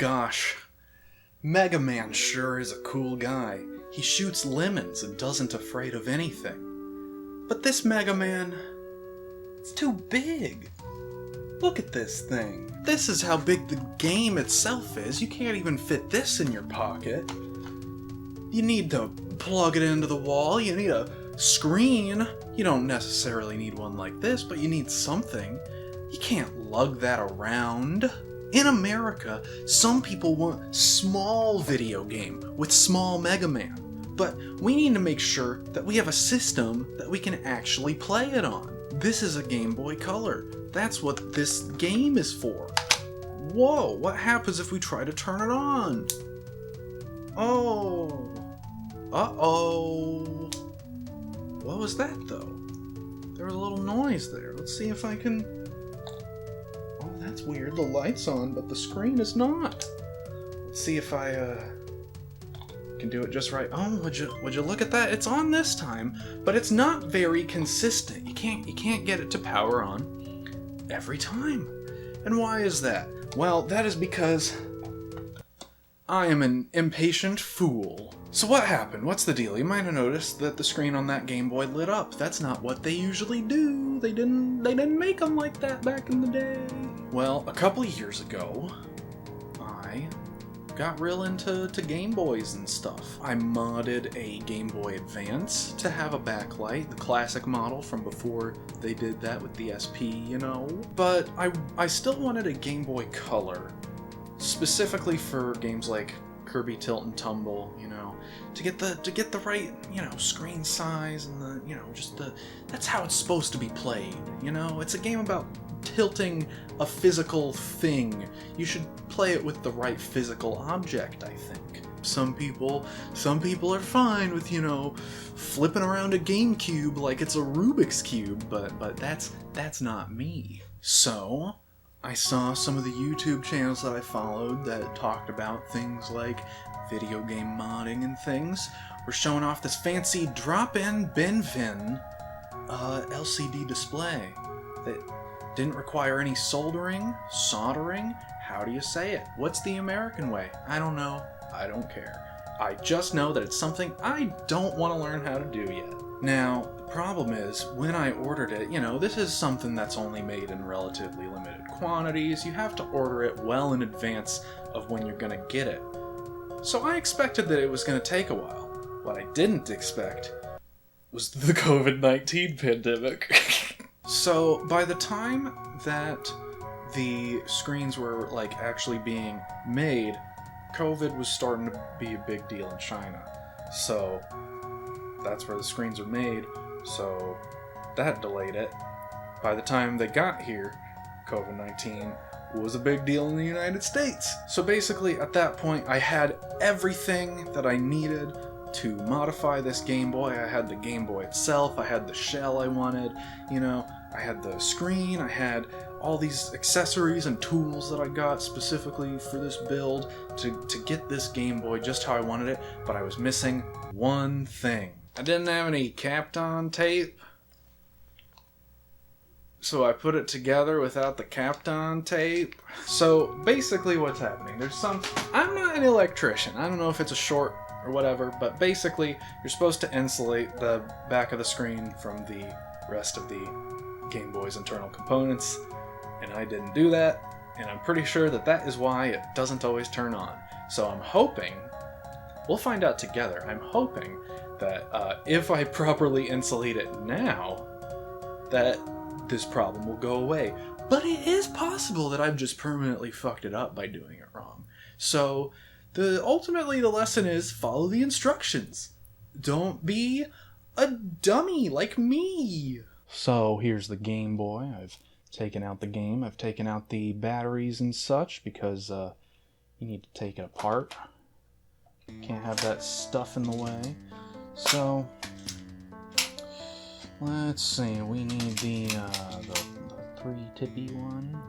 gosh. Mega Man sure is a cool guy. He shoots lemons and doesn't afraid of anything. But this Mega Man, it's too big. Look at this thing. This is how big the game itself is. You can't even fit this in your pocket. You need to plug it into the wall. You need a screen. You don't necessarily need one like this, but you need something. You can't lug that around. In America, some people want small video game with small Mega Man. But we need to make sure that we have a system that we can actually play it on. This is a Game Boy Color. That's what this game is for. Whoa, what happens if we try to turn it on? Oh. Uh-oh. What was that, though? There was a little noise there. Let's see if I can... Oh, that's weird. The light's on, but the screen is not. Let's see if I, can do it just right. Oh, would you look at that? It's on this time, but it's not very consistent. You can't get it to power on every time. And why is that? Well, that is because I am an impatient fool. So what happened? What's the deal? You might have noticed that the screen on that Game Boy lit up. That's not what they usually do. They didn't make them like that back in the day. Well, a couple of years ago, I got real into Game Boys and stuff. I modded a Game Boy Advance to have a backlight, the classic model from before they did that with the SP, you know. But I still wanted a Game Boy Color, specifically for games like Kirby Tilt and Tumble, you know, to get the right, you know, screen size and the, you know, just that's how it's supposed to be played, you know. It's a game about tilting a physical thing. You should play it with the right physical object, I think. Some people are fine with, you know, flipping around a GameCube like it's a Rubik's Cube, but that's not me. So I saw some of the YouTube channels that I followed that talked about things like video game modding and things were showing off this fancy drop-in bin-fin LCD display that didn't require any soldering, soldering. How do you say it? What's the American way? I don't know. I don't care. I just know that it's something I don't want to learn how to do yet. Now, the problem is, when I ordered it, you know, this is something that's only made in relatively limited quantities. You have to order it well in advance of when you're going to get it. So I expected that it was going to take a while. What I didn't expect was the COVID-19 pandemic. So by the time that the screens were, like, actually being made, COVID was starting to be a big deal in China. So that's where the screens are made, so that delayed it. By the time they got here, COVID-19 was a big deal in the United States. So basically, at that point, I had everything that I needed to modify this Game Boy. I had the Game Boy itself, I had the shell I wanted, you know, I had the screen, I had all these accessories and tools that I got specifically for this build to get this Game Boy just how I wanted it, but I was missing one thing. I didn't have any Kapton tape, so I put it together without the Kapton tape. So basically what's happening, I'm not an electrician, I don't know if it's a short or whatever, but basically you're supposed to insulate the back of the screen from the rest of the Game Boy's internal components, and I didn't do that, and I'm pretty sure that is why it doesn't always turn on. So I'm hoping, we'll find out together, I'm hoping that if I properly insulate it now, that this problem will go away. But it is possible that I've just permanently fucked it up by doing it wrong. So ultimately the lesson is follow the instructions. Don't be a dummy like me. So here's the Game Boy. I've taken out the game. I've taken out the batteries and such because you need to take it apart. Can't have that stuff in the way. So let's see. We need the 3-tippy one.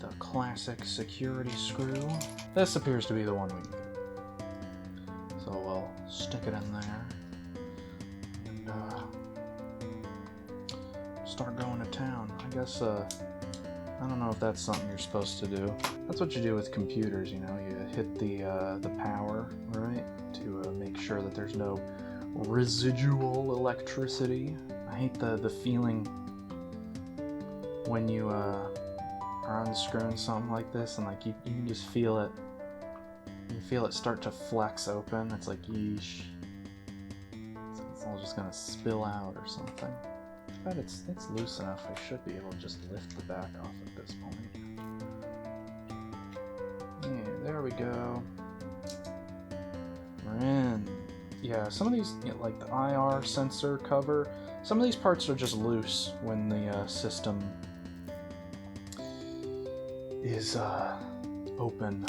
The classic security screw. This appears to be the one we need. So we'll stick it in there and start going to town. I guess I don't know if that's something you're supposed to do. That's what you do with computers, you know. You hit the power, right, to make sure that there's no residual electricity. I hate the feeling when you are unscrewing something like this and like you can just feel it. You feel it start to flex open. It's like, yeesh. It's all just gonna spill out or something. But it's loose enough. I should be able to just lift the back off at this point. Yeah, there we go. We're in. Yeah, some of these, like the IR sensor cover, some of these parts are just loose when the system is open.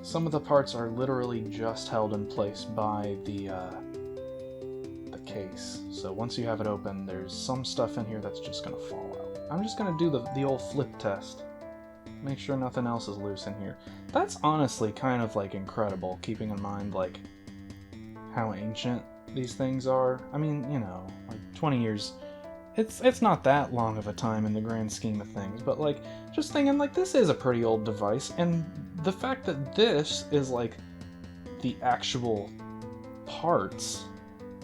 Some of the parts are literally just held in place by the case. So once you have it open, there's some stuff in here that's just gonna fall out. I'm just gonna do the old flip test. Make sure nothing else is loose in here. That's honestly kind of like incredible, keeping in mind like how ancient these things are. I mean, you know, like 20 years, it's not that long of a time in the grand scheme of things, but like just thinking like this is a pretty old device, and the fact that this is like the actual parts,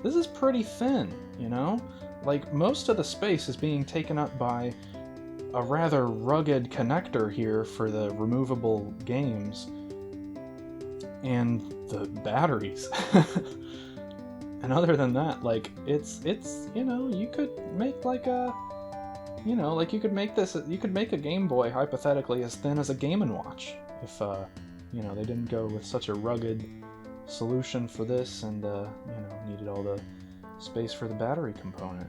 this is pretty thin, you know? Like most of the space is being taken up by a rather rugged connector here for the removable games and the batteries. And other than that, like it's you know, you could make like a, you know, like you could make a Game Boy hypothetically as thin as a Game & Watch if you know, they didn't go with such a rugged solution for this and you know, needed all the space for the battery component.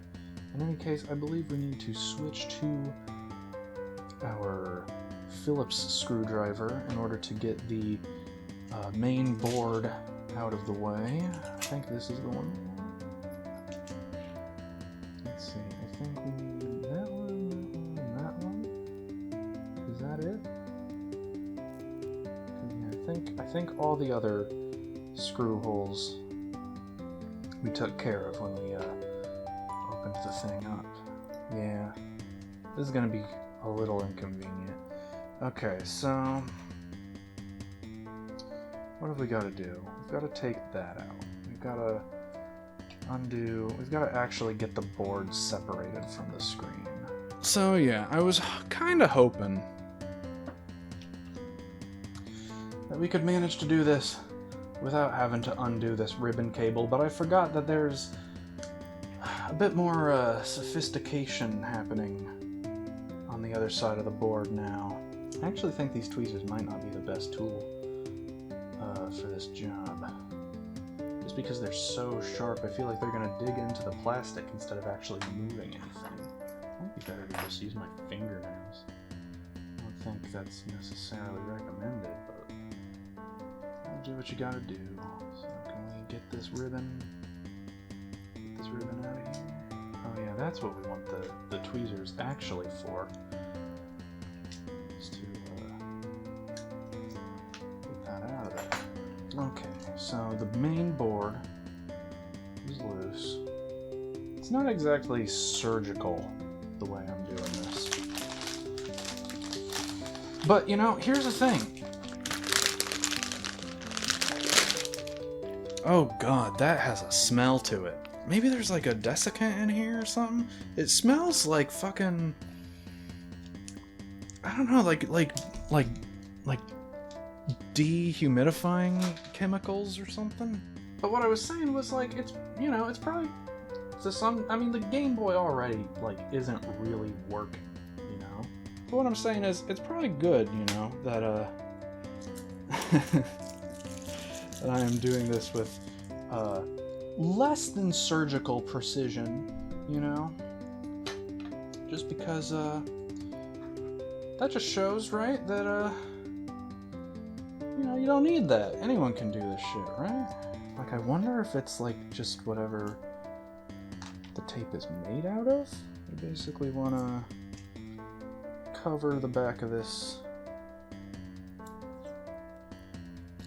In any case, I believe we need to switch to our Phillips screwdriver in order to get the main board out of the way. I think this is the one. Let's see, I think we need that one, that one. Is that it? Yeah, I think all the other screw holes we took care of when we opened the thing up. Yeah, this is gonna be a little inconvenient. Okay, so what have we got to do? We've got to take that out. We've got to undo. We've got to actually get the board separated from the screen. So yeah, I was kind of hoping that we could manage to do this without having to undo this ribbon cable, but I forgot that there's a bit more sophistication happening on the other side of the board now. I actually think these tweezers might not be the best tool for this job. Just because they're so sharp, I feel like they're gonna dig into the plastic instead of actually moving anything. It might be better to just use my fingernails. I don't think that's necessarily recommended, but I'll do what you gotta do. So can we get this ribbon? Get this ribbon out of here? Oh yeah, that's what we want the tweezers actually for. Just to get that out of there. Okay, so the main board is loose. It's not exactly surgical the way I'm doing this. But, you know, here's the thing. Oh god, that has a smell to it. Maybe there's like a desiccant in here or something? It smells like fucking... I don't know, like dehumidifying chemicals or something. But what I was saying was like, it's, you know, it's probably to some, I mean, the Game Boy already like isn't really working, you know. But what I'm saying is, it's probably good, you know, that that I am doing this with less than surgical precision, you know. Just because that just shows, right, that you know, you don't need that. Anyone can do this shit, right? Like, I wonder if it's like just whatever the tape is made out of. You basically want to cover the back of this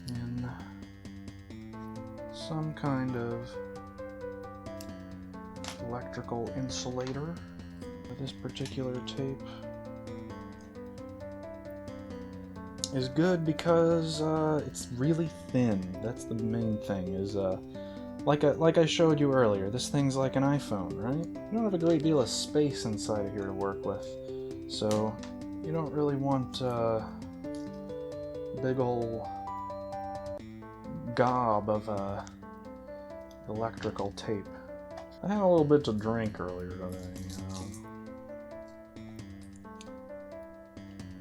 in some kind of electrical insulator for this particular tape. is good because it's really thin. That's the main thing. Is like I showed you earlier, this thing's like an iPhone, right? You don't have a great deal of space inside of here to work with, so you don't really want big ol' gob of electrical tape. I had a little bit to drink earlier today, you know.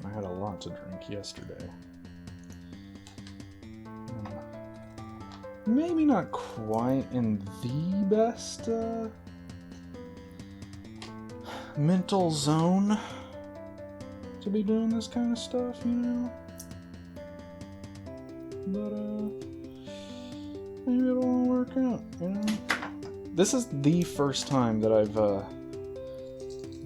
I had a lot to drink yesterday. Maybe not quite in the best mental zone to be doing this kind of stuff, you know. But maybe it'll all work out, you know. This is the first time that I've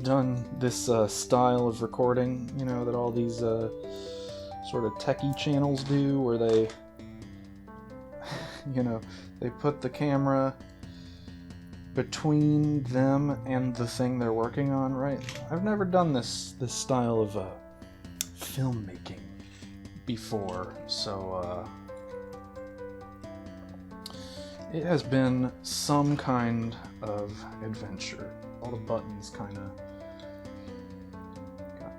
done this style of recording, you know, that all these sort of techie channels do, where they, you know, they put the camera between them and the thing they're working on, right? I've never done this style of filmmaking before, so it has been some kind of adventure. All the buttons kind of got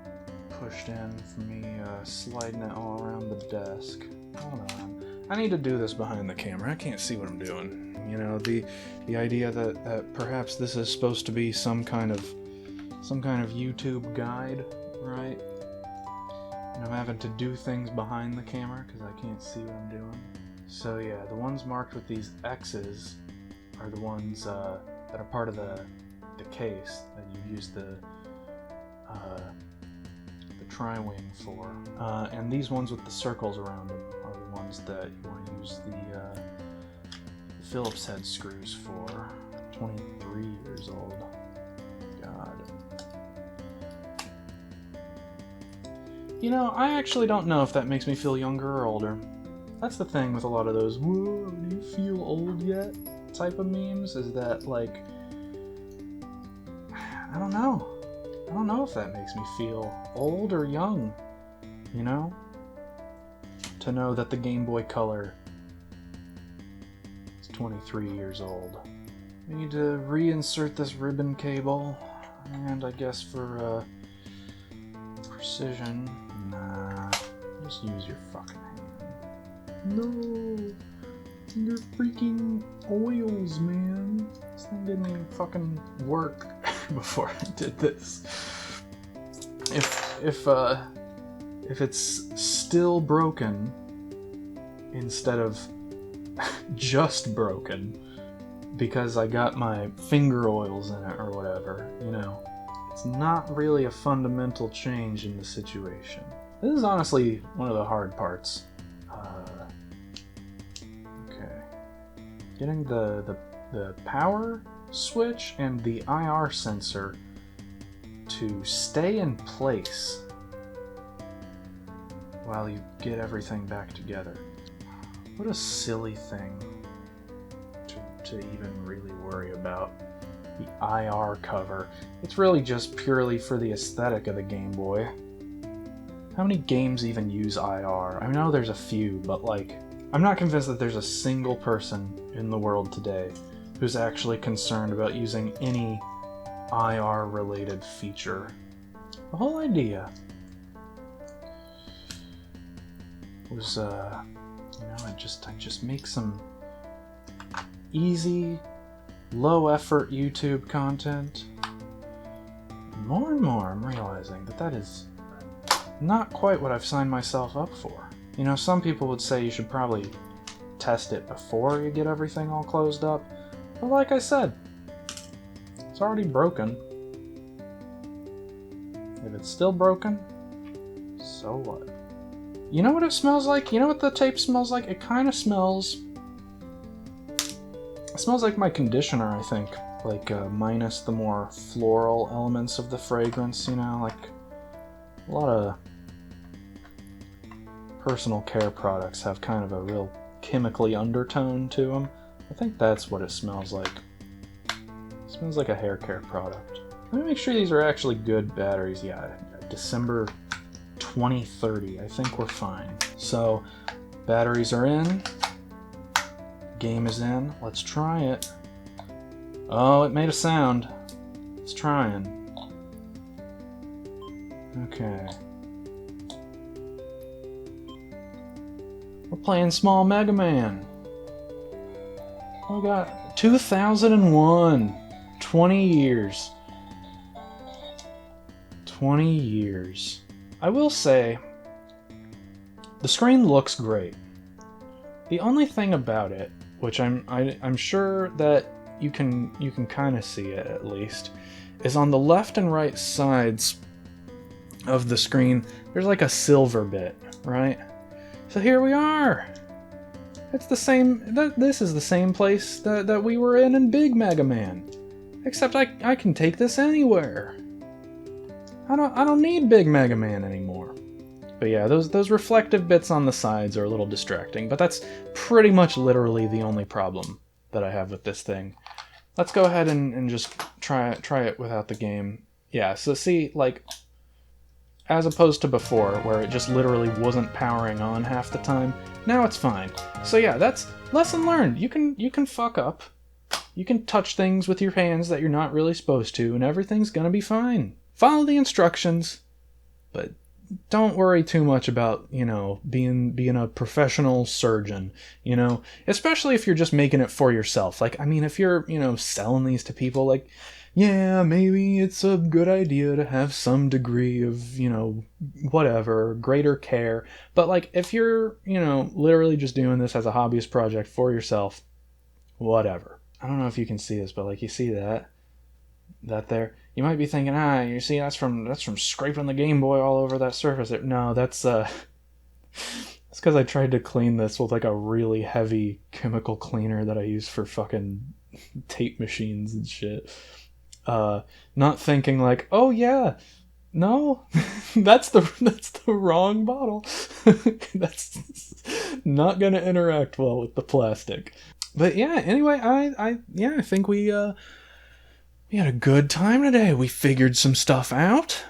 pushed in for me sliding it all around the desk. Hold on. I need to do this behind the camera. I can't see what I'm doing. You know, the idea that perhaps this is supposed to be some kind of YouTube guide, right? And I'm having to do things behind the camera because I can't see what I'm doing. So yeah, the ones marked with these X's are the ones that are part of the case that you use the tri-wing for. And these ones with the circles around them are the ones that you want to use the Phillips head screws for. 23 years old. God. You know, I actually don't know if that makes me feel younger or older. That's the thing with a lot of those, whoa, do you feel old yet type of memes, is that, like, I don't know. I don't know if that makes me feel old or young, you know? To know that the Game Boy Color is 23 years old. I need to reinsert this ribbon cable, and I guess for precision, nah, just use your fucking hand. No, your freaking oils, man. This thing didn't even fucking work before I did this. If it's still broken instead of just broken because I got my finger oils in it or whatever, you know, it's not really a fundamental change in the situation. This is honestly one of the hard parts. Okay. Getting the power switch and the IR sensor to stay in place while you get everything back together. What a silly thing to even really worry about. The IR cover. It's really just purely for the aesthetic of the Game Boy. How many games even use IR? I know there's a few, but like, I'm not convinced that there's a single person in the world today who's actually concerned about using any IR-related feature. The whole idea was, you know, I just make some easy, low-effort YouTube content. More and more, I'm realizing that is not quite what I've signed myself up for. You know, some people would say you should probably test it before you get everything all closed up. But like I said, it's already broken. If it's still broken, so what? You know what it smells like? You know what the tape smells like? It kind of smells... It smells like my conditioner, I think. Like, minus the more floral elements of the fragrance, you know? Like, a lot of personal care products have kind of a real chemically undertone to them. I think that's what it smells like. It smells like a hair care product. Let me make sure these are actually good batteries. Yeah, December 2030. I think we're fine. So, batteries are in. Game is in. Let's try it. Oh, it made a sound. It's trying. Okay. We're playing Small Mega Man. We got 2001. 20 years. 20 years. I will say, the screen looks great. The only thing about it, which I'm sure that you can kind of see it at least, is on the left and right sides of the screen, there's like a silver bit, right? So here we are. It's the same. This is the same place that we were in Big Mega Man, except I can take this anywhere. I don't need Big Mega Man anymore. But yeah, those reflective bits on the sides are a little distracting, but that's pretty much literally the only problem that I have with this thing. Let's go ahead and just try it without the game. Yeah, so see, like, as opposed to before, where it just literally wasn't powering on half the time, now it's fine. So yeah, that's lesson learned. You can fuck up. You can touch things with your hands that you're not really supposed to, and everything's gonna be fine. Follow the instructions, but don't worry too much about, being a professional surgeon, especially if you're just making it for yourself. Like, I mean, if you're, selling these to people, like, yeah, maybe it's a good idea to have some degree of, whatever, greater care. But, like, if you're, literally just doing this as a hobbyist project for yourself, whatever. I don't know if you can see this, but, like, you see that there? You might be thinking, you see, that's from scraping the Game Boy all over that surface. No, that's because I tried to clean this with, like, a really heavy chemical cleaner that I use for fucking tape machines and shit. Not thinking like, oh yeah, no, that's the wrong bottle. That's not gonna interact well with the plastic. But yeah, anyway, I think we had a good time today. We figured some stuff out.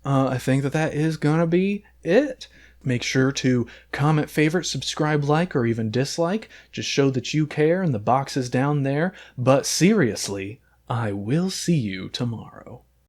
I think that is gonna be it. Make sure to comment, favorite, subscribe, like, or even dislike. Just show that you care, and the box is down there. But seriously, I will see you tomorrow.